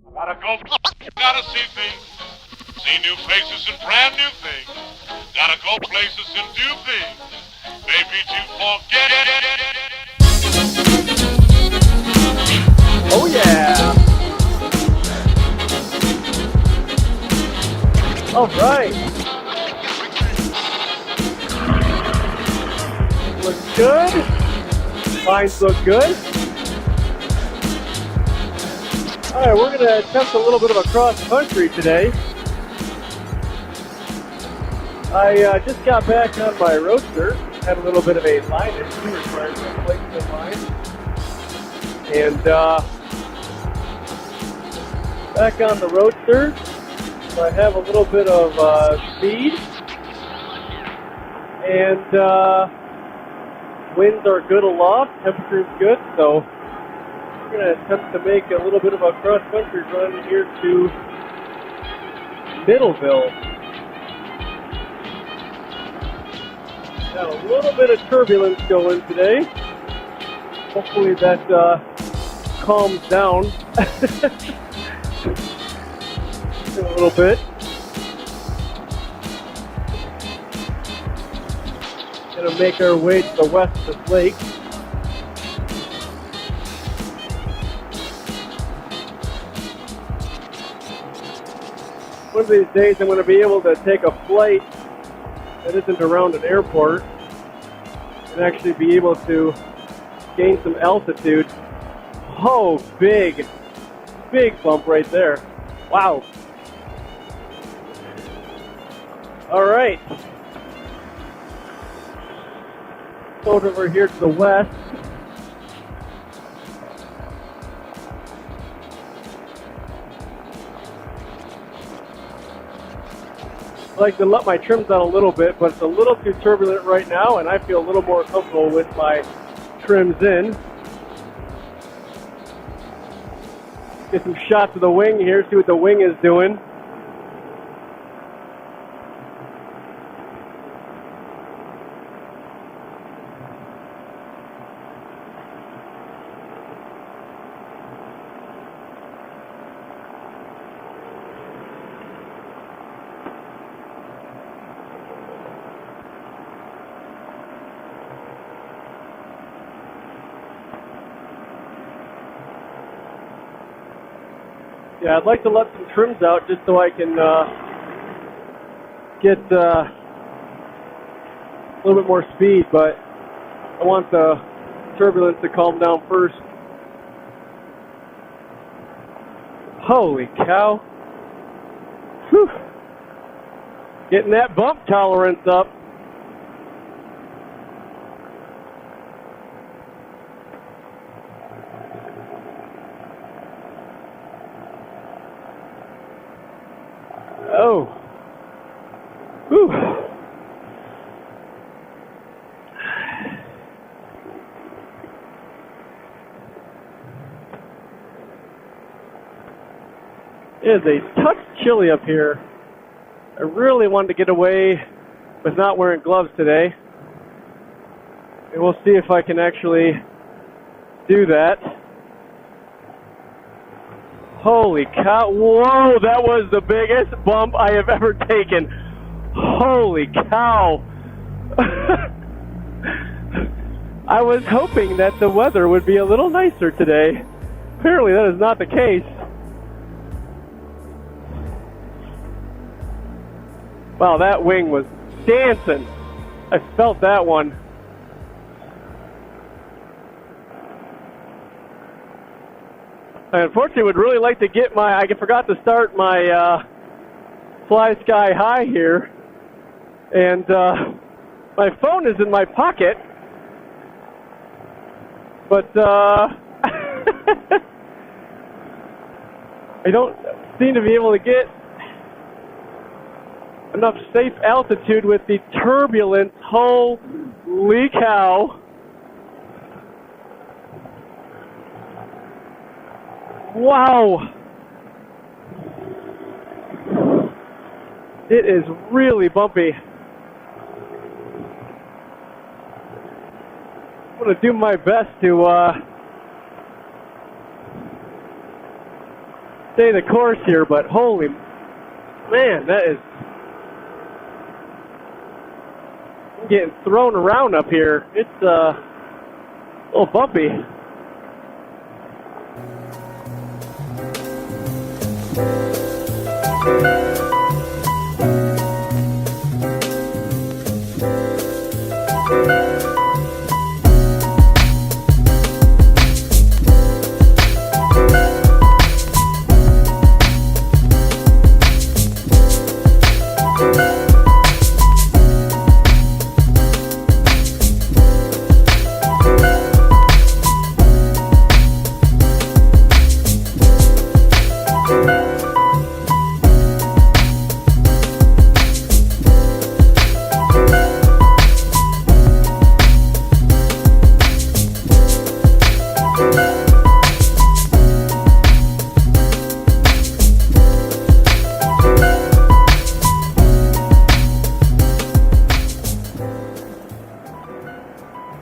Gotta go, gotta see things, see new faces and brand new things. Gotta go places and do things, maybe to forget. Oh yeah! All right. Looks good. Lines look good. All right, we're going to attempt a little bit of a cross country today. I just got back on my roadster. Had a little bit of a line issue requiring some placement line. And back on the roadster. So I have a little bit of speed. And winds are good aloft. Temperature's good. So we're going to attempt to make a little bit of a cross-country run here to Middleville. Got a little bit of turbulence going today. Hopefully that calms down in a little bit. Gonna make our way to the west of this lake. One of these days I'm going to be able to take a flight that isn't around an airport and actually be able to gain some altitude. Oh, big bump right there. Wow. All right. Over here to the west. I like to let my trims down a little bit, but it's a little too turbulent right now, and I feel a little more comfortable with my trims in. Get some shots of the wing here, see what the wing is doing. Yeah, I'd like to let some trims out just so I can get a little bit more speed, but I want the turbulence to calm down first. Holy cow. Whew. Getting that bump tolerance up. Oh. Whew. It is a touch chilly up here. I really wanted to get away with not wearing gloves today. And we'll see if I can actually do that. Holy cow. Whoa, that was the biggest bump I have ever taken. Holy cow. I was hoping that the weather would be a little nicer today. Apparently that is not the case. Wow, that wing was dancing. I felt that one. I unfortunately would really like to get I forgot to start my Fly Sky High here. And my phone is in my pocket. But I don't seem to be able to get enough safe altitude with the turbulence. Holy cow. Wow. It is really bumpy. I'm going to do my best to stay the course here, but holy man, that is I'm getting thrown around up here. It's a little bumpy.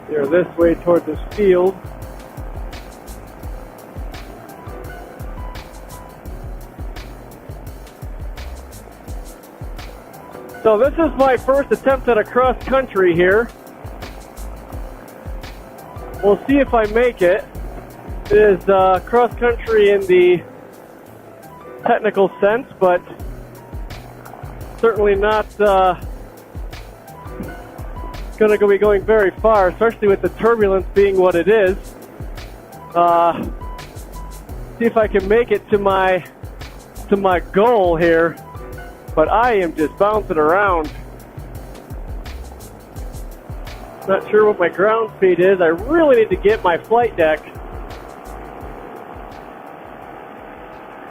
You're this way toward this field. So this is my first attempt at a cross country here. We'll see if I make it. It is cross country in the technical sense, but certainly not going to be going very far, especially with the turbulence being what it is. See if I can make it to my goal here, but I am just bouncing around. Not sure what my ground speed is. I really need to get my flight deck,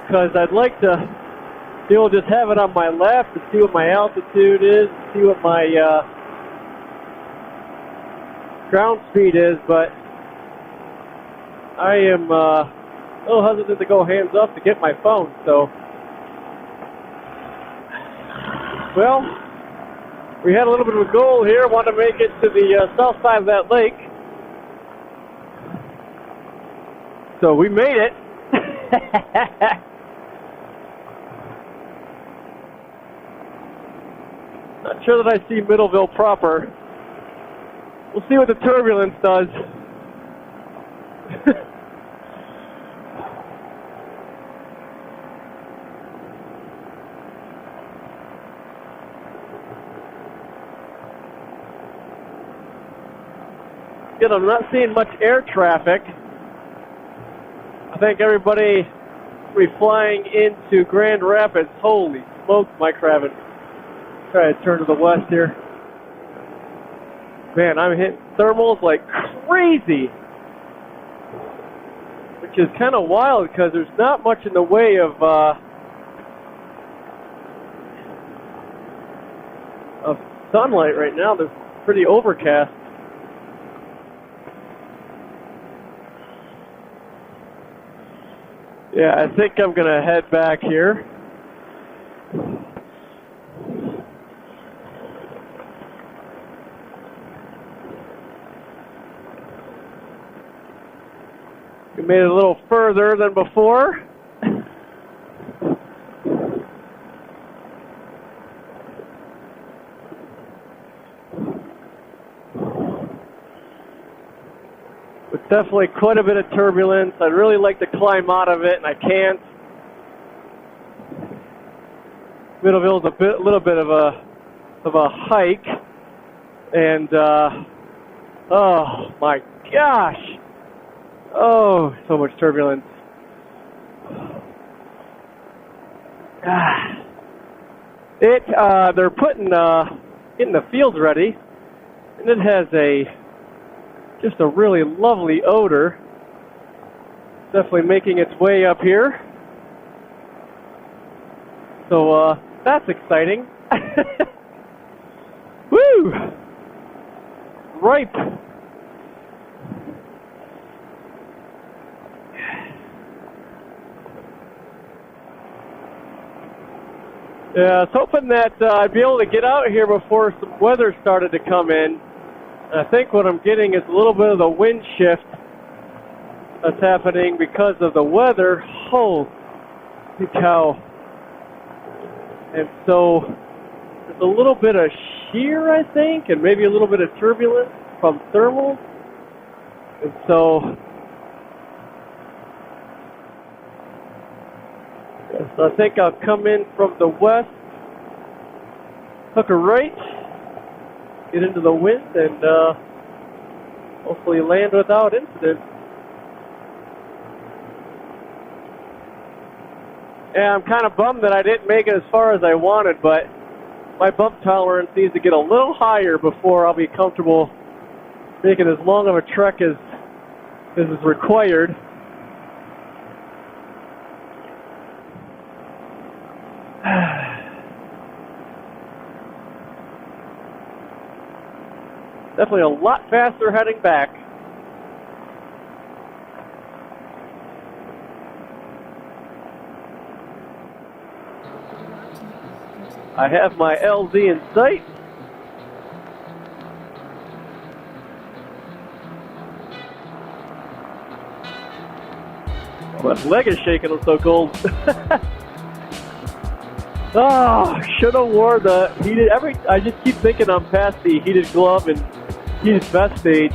because I'd like to be able to just have it on my left to see what my altitude is, see what my ground speed is, but I am a little hesitant to go hands up to get my phone, so well, we had a little bit of a goal here. Want to make it to the south side of that lake, so we made it. Not sure that I see Middleville proper. We'll see what the turbulence does. Again, I'm not seeing much air traffic. I think everybody will be flying into Grand Rapids. Holy smokes, Mike Craven. Try to turn to the west here. Man, I'm hitting thermals like crazy, which is kind of wild because there's not much in the way of sunlight right now. There's pretty overcast. Yeah, I think I'm going to head back here. We made it a little further than before. With definitely quite a bit of turbulence. I'd really like to climb out of it, and I can't. Middleville's a little bit of a hike, and oh my gosh. Oh, so much turbulence. They're getting the fields ready, and it has just a really lovely odor. Definitely making its way up here. So, that's exciting. Woo! Ripe. Yeah, I was hoping that I'd be able to get out here before some weather started to come in. And I think what I'm getting is a little bit of the wind shift that's happening because of the weather. Oh, Holy cow. And so there's a little bit of shear, I think, and maybe a little bit of turbulence from thermal. And so I think I'll come in from the west, hook a right, get into the wind, and hopefully land without incident. Yeah, I'm kind of bummed that I didn't make it as far as I wanted, but my bump tolerance needs to get a little higher before I'll be comfortable making as long of a trek as is required. Definitely a lot faster heading back. I have my LZ in sight. My leg is shaking, I'm so cold. Oh, should have worn the heated, I just keep thinking I'm past the heated glove and heated vest stage.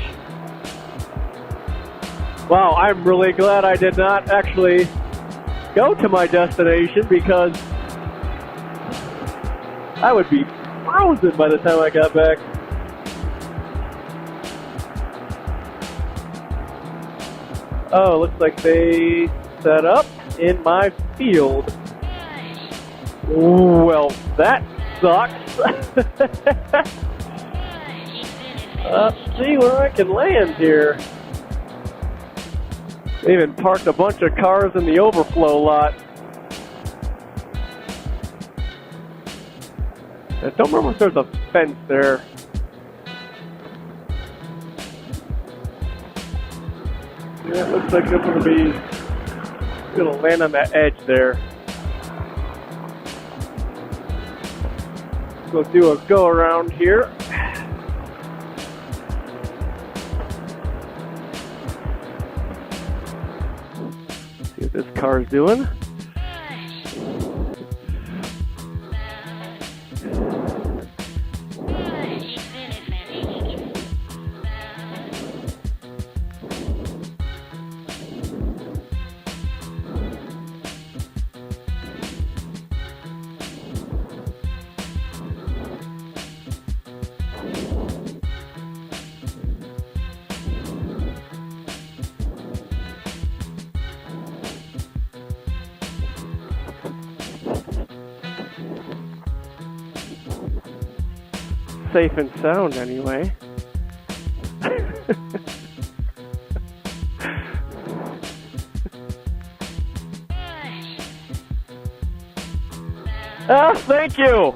Wow, I'm really glad I did not actually go to my destination, because I would be frozen by the time I got back. Oh, looks like they set up in my field. Well, that sucks. Let's see where I can land here. They even parked a bunch of cars in the overflow lot. I don't remember if there's a fence there. Yeah, it looks like it's gonna land on that edge there. We'll do a go around here. See what this car's doing. Safe and sound, anyway. Oh, thank you.